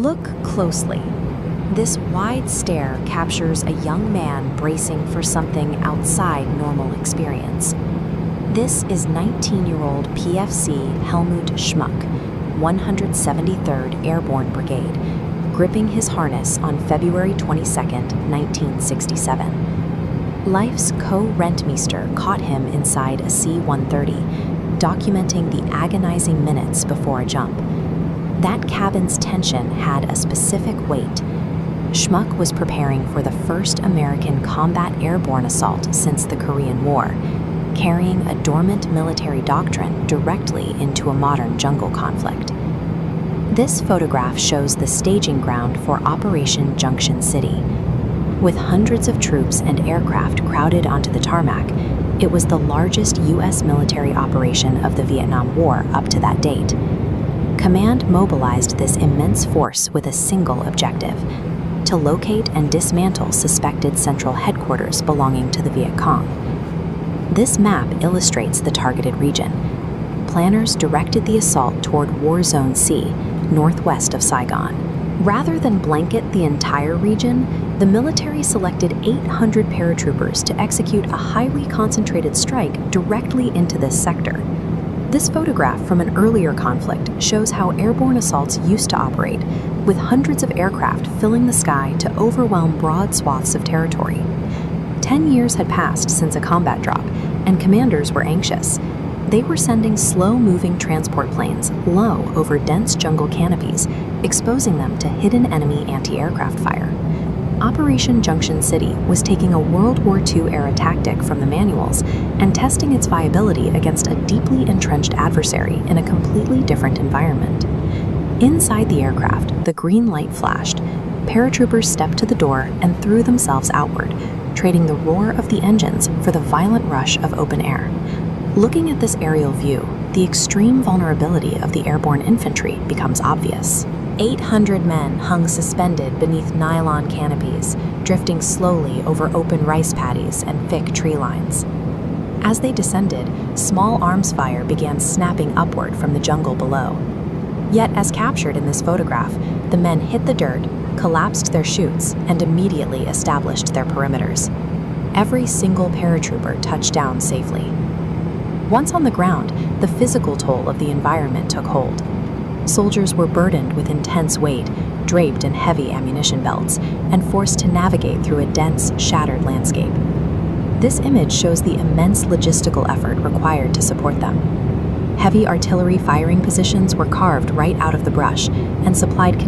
Look closely. This wide stare captures a young man bracing for something outside normal experience. This is 19-year-old PFC Helmut Schmuck, 173rd Airborne Brigade, gripping his harness on February 22, 1967. Life's co-rentmeester caught him inside a C-130, documenting the agonizing minutes before a jump. That cabin's tension had a specific weight. Schmuck was preparing for the first American combat airborne assault since the Korean War, carrying a dormant military doctrine directly into a modern jungle conflict. This photograph shows the staging ground for Operation Junction City. With hundreds of troops and aircraft crowded onto the tarmac, it was the largest U.S. military operation of the Vietnam War up to that date. Command mobilized this immense force with a single objective: to locate and dismantle suspected central headquarters belonging to the Viet Cong. This map illustrates the targeted region. Planners directed the assault toward War Zone C, northwest of Saigon. Rather than blanket the entire region, the military selected 800 paratroopers to execute a highly concentrated strike directly into this sector. This photograph from an earlier conflict shows how airborne assaults used to operate, with hundreds of aircraft filling the sky to overwhelm broad swaths of territory. 10 years had passed since a combat drop, and commanders were anxious. They were sending slow-moving transport planes low over dense jungle canopies, exposing them to hidden enemy anti-aircraft fire. Operation Junction City was taking a World War II-era tactic from the manuals and testing its viability against a deeply entrenched adversary in a completely different environment. Inside the aircraft, the green light flashed. Paratroopers stepped to the door and threw themselves outward, trading the roar of the engines for the violent rush of open air. Looking at this aerial view, the extreme vulnerability of the airborne infantry becomes obvious. 800 men hung suspended beneath nylon canopies, drifting slowly over open rice paddies and thick tree lines. As they descended, small arms fire began snapping upward from the jungle below. Yet, as captured in this photograph, the men hit the dirt, collapsed their chutes, and immediately established their perimeters. Every single paratrooper touched down safely. Once on the ground, the physical toll of the environment took hold. Soldiers were burdened with intense weight, draped in heavy ammunition belts, and forced to navigate through a dense, shattered landscape. This image shows the immense logistical effort required to support them. Heavy artillery firing positions were carved right out of the brush and supplied